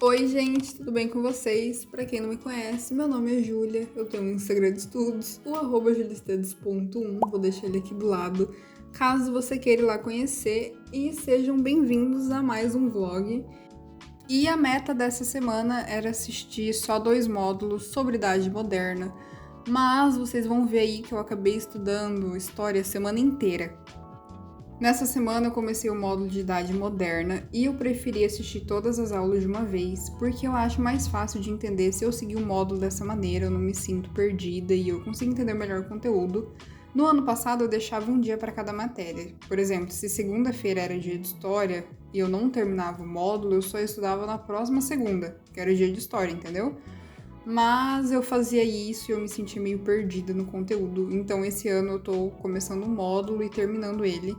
Oi, gente, tudo bem com vocês? Pra quem não me conhece, meu nome é Júlia, eu tenho um Instagram de estudos, o @juliestedes.1, vou deixar ele aqui do lado, caso você queira ir lá conhecer, e sejam bem-vindos a mais um vlog. E a meta dessa semana era assistir só 2 módulos sobre Idade Moderna, mas vocês vão ver aí que eu acabei estudando História a semana inteira. Nessa semana eu comecei o módulo de Idade Moderna e eu preferi assistir todas as aulas de uma vez, porque eu acho mais fácil de entender se eu seguir o módulo dessa maneira, eu não me sinto perdida e eu consigo entender melhor o conteúdo. No ano passado eu deixava um dia para cada matéria. Por exemplo, se segunda-feira era dia de História e eu não terminava o módulo, eu só estudava na próxima segunda, que era dia de História, entendeu? Mas eu fazia isso e eu me sentia meio perdida no conteúdo, então esse ano eu tô começando o módulo e terminando ele.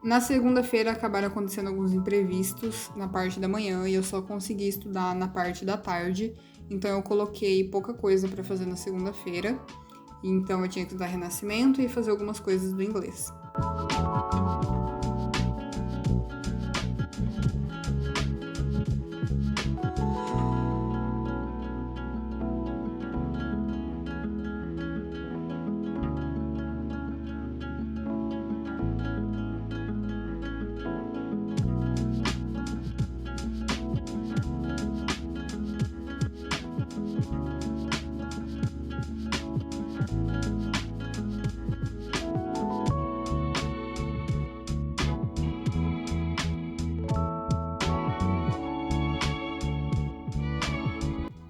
Na segunda-feira acabaram acontecendo alguns imprevistos na parte da manhã e eu só consegui estudar na parte da tarde, então eu coloquei pouca coisa para fazer na segunda-feira, então eu tinha que estudar Renascimento e fazer algumas coisas do inglês.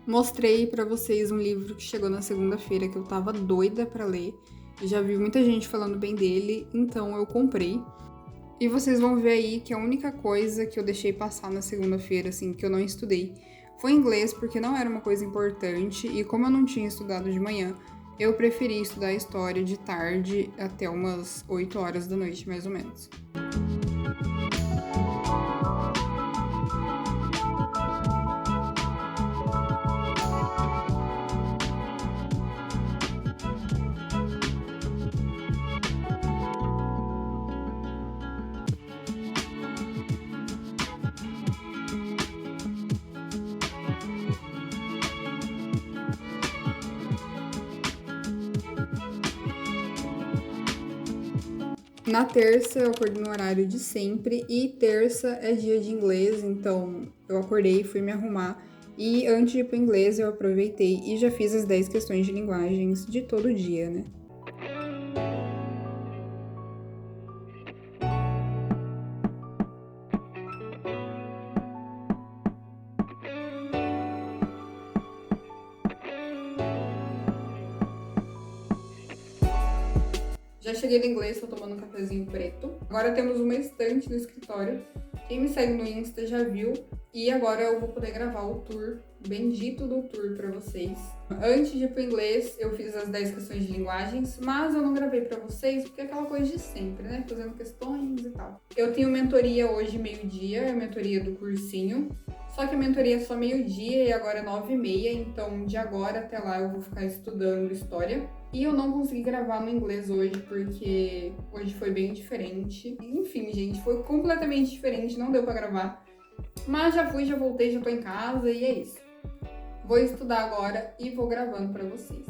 Mostrei pra vocês um livro que chegou na segunda-feira que eu tava doida pra ler. Já vi muita gente falando bem dele, então eu comprei. E vocês vão ver aí que a única coisa que eu deixei passar na segunda-feira, assim, que eu não estudei, foi inglês, porque não era uma coisa importante. E como eu não tinha estudado de manhã, eu preferi estudar história de tarde até umas 8 horas da noite, mais ou menos. Na terça eu acordei no horário de sempre e terça é dia de inglês, então eu acordei, fui me arrumar e antes de ir pro inglês eu aproveitei e já fiz as 10 questões de linguagens de todo dia, né? Já cheguei no inglês, tô tomando um cafezinho preto. Agora temos uma estante no escritório. Quem me segue no Insta já viu. E agora eu vou poder gravar o tour, bendito do tour, pra vocês. Antes de ir pro inglês, eu fiz as 10 questões de linguagens, mas eu não gravei pra vocês, porque é aquela coisa de sempre, né? Fazendo questões e tal. Eu tenho mentoria hoje, meio-dia, é a mentoria do cursinho. Só que a mentoria é só meio-dia e agora é 9h30, então de agora até lá eu vou ficar estudando história. E eu não consegui gravar no inglês hoje, porque hoje foi bem diferente. Enfim, gente, foi completamente diferente, não deu pra gravar. Mas já fui, já voltei, já tô em casa e é isso. Vou estudar agora e vou gravando pra vocês.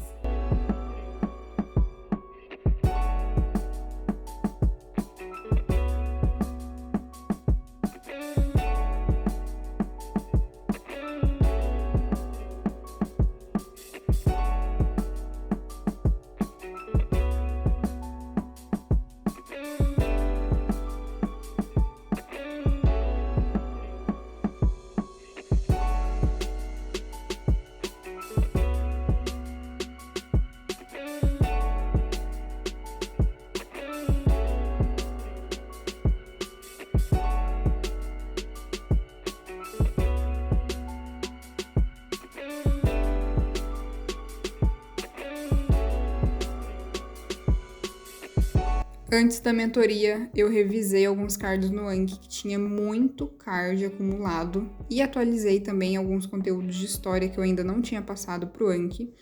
Antes da mentoria, eu revisei alguns cards no Anki que tinha muito card acumulado e atualizei também alguns conteúdos de história que eu ainda não tinha passado pro Anki.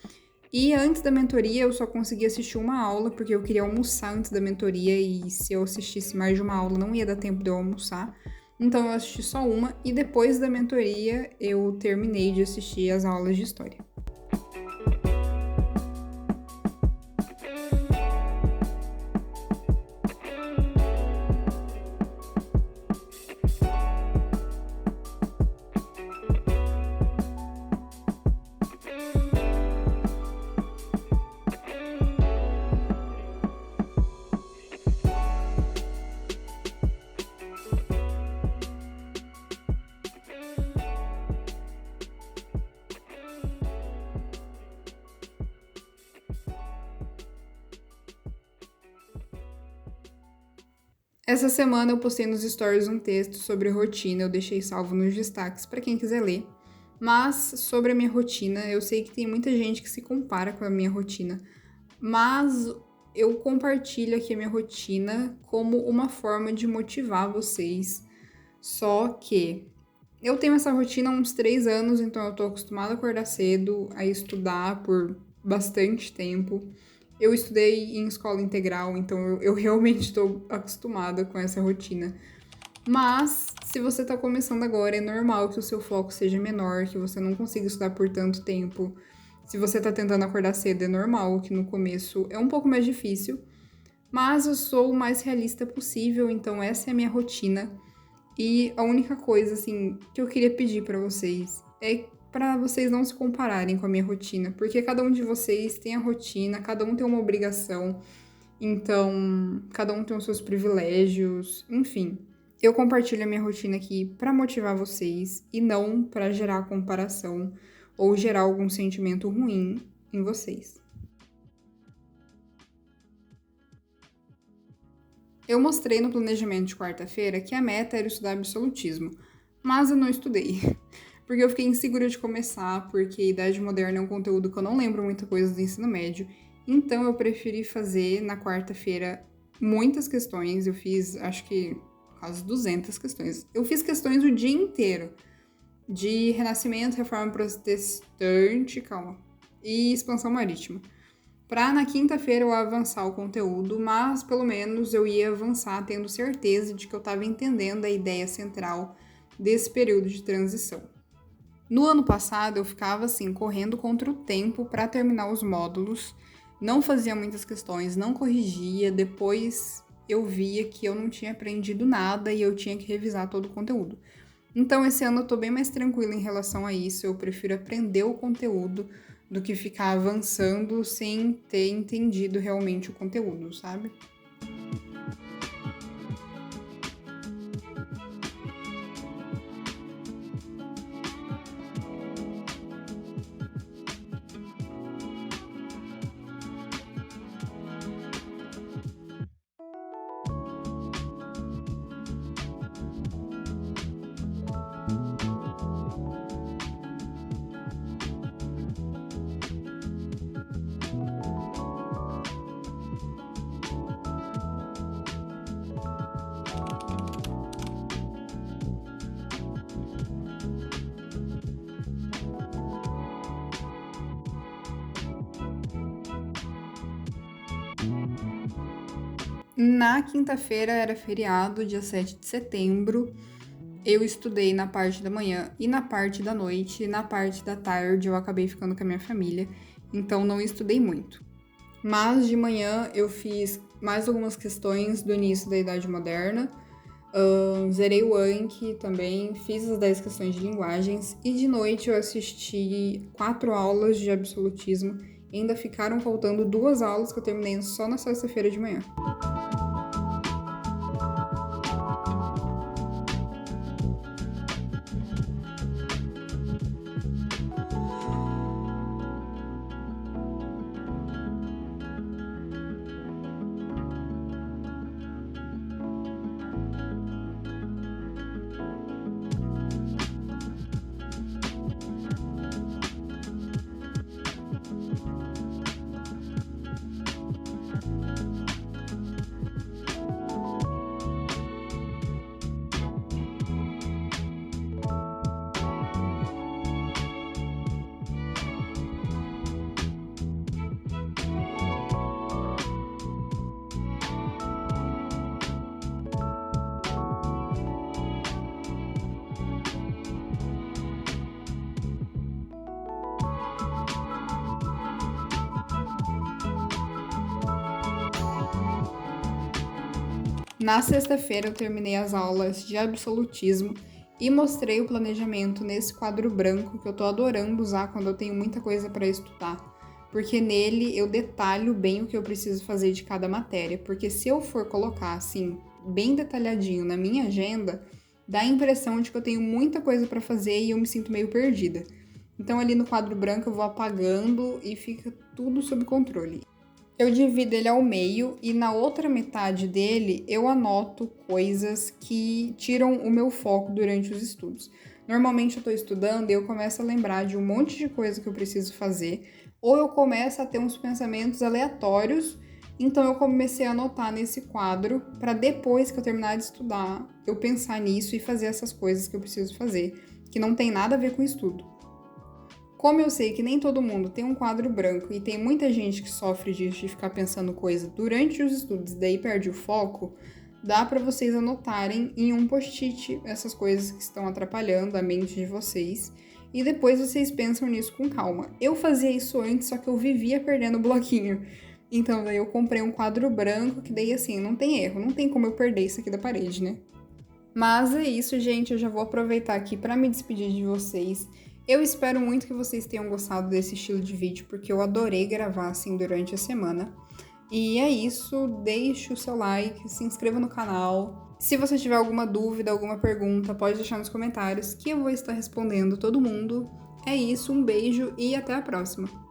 E antes da mentoria, eu só consegui assistir uma aula porque eu queria almoçar antes da mentoria e se eu assistisse mais de uma aula não ia dar tempo de eu almoçar. Então eu assisti só uma e depois da mentoria eu terminei de assistir as aulas de história. Essa semana eu postei nos stories um texto sobre rotina, eu deixei salvo nos destaques para quem quiser ler. Mas sobre a minha rotina, eu sei que tem muita gente que se compara com a minha rotina, mas eu compartilho aqui a minha rotina como uma forma de motivar vocês. Só que eu tenho essa rotina há uns 3 anos, então eu tô acostumada a acordar cedo, a estudar por bastante tempo. Eu estudei em escola integral, então eu realmente estou acostumada com essa rotina. Mas, se você está começando agora, é normal que o seu foco seja menor, que você não consiga estudar por tanto tempo. Se você está tentando acordar cedo, é normal que no começo é um pouco mais difícil. Mas eu sou o mais realista possível, então essa é a minha rotina. E a única coisa, assim, que eu queria pedir para vocês é para vocês não se compararem com a minha rotina, porque cada um de vocês tem a rotina, cada um tem uma obrigação, então cada um tem os seus privilégios, enfim. Eu compartilho a minha rotina aqui para motivar vocês e não para gerar comparação ou gerar algum sentimento ruim em vocês. Eu mostrei no planejamento de quarta-feira que a meta era estudar absolutismo, mas eu não estudei. Porque eu fiquei insegura de começar, porque Idade Moderna é um conteúdo que eu não lembro muita coisa do ensino médio. Então eu preferi fazer na quarta-feira muitas questões. Eu fiz, acho que, quase 200 questões. Eu fiz questões o dia inteiro. De Renascimento, Reforma Protestante, e Expansão Marítima. Pra na quinta-feira eu avançar o conteúdo, mas pelo menos eu ia avançar tendo certeza de que eu estava entendendo a ideia central desse período de transição. No ano passado, eu ficava assim, correndo contra o tempo para terminar os módulos, não fazia muitas questões, não corrigia, depois eu via que eu não tinha aprendido nada e eu tinha que revisar todo o conteúdo. Então, esse ano eu tô bem mais tranquila em relação a isso, eu prefiro aprender o conteúdo do que ficar avançando sem ter entendido realmente o conteúdo, sabe? Na quinta-feira era feriado, dia 7 de setembro. Eu estudei na parte da manhã e na parte da noite. E na parte da tarde eu acabei ficando com a minha família, então não estudei muito. Mas de manhã eu fiz mais algumas questões do início da Idade Moderna. Zerei o Anki também, fiz as 10 questões de linguagens. E de noite eu assisti 4 aulas de absolutismo. E ainda ficaram faltando 2 aulas que eu terminei só na sexta-feira de manhã. Na sexta-feira eu terminei as aulas de absolutismo e mostrei o planejamento nesse quadro branco que eu tô adorando usar quando eu tenho muita coisa para estudar, porque nele eu detalho bem o que eu preciso fazer de cada matéria, porque se eu for colocar assim bem detalhadinho na minha agenda, dá a impressão de que eu tenho muita coisa para fazer e eu me sinto meio perdida. Então ali no quadro branco eu vou apagando e fica tudo sob controle. Eu divido ele ao meio e na outra metade dele eu anoto coisas que tiram o meu foco durante os estudos. Normalmente eu estou estudando e eu começo a lembrar de um monte de coisa que eu preciso fazer, ou eu começo a ter uns pensamentos aleatórios, então eu comecei a anotar nesse quadro para depois que eu terminar de estudar, eu pensar nisso e fazer essas coisas que eu preciso fazer, que não tem nada a ver com estudo. Como eu sei que nem todo mundo tem um quadro branco e tem muita gente que sofre disso de ficar pensando coisa durante os estudos e daí perde o foco, dá para vocês anotarem em um post-it essas coisas que estão atrapalhando a mente de vocês e depois vocês pensam nisso com calma. Eu fazia isso antes, só que eu vivia perdendo o bloquinho. Então daí eu comprei um quadro branco que daí assim, não tem erro, não tem como eu perder isso aqui da parede, né? Mas é isso, gente. Eu já vou aproveitar aqui para me despedir de vocês. Eu espero muito que vocês tenham gostado desse estilo de vídeo, porque eu adorei gravar assim durante a semana. E é isso, deixe o seu like, se inscreva no canal. Se você tiver alguma dúvida, alguma pergunta, pode deixar nos comentários que eu vou estar respondendo todo mundo. É isso, um beijo e até a próxima!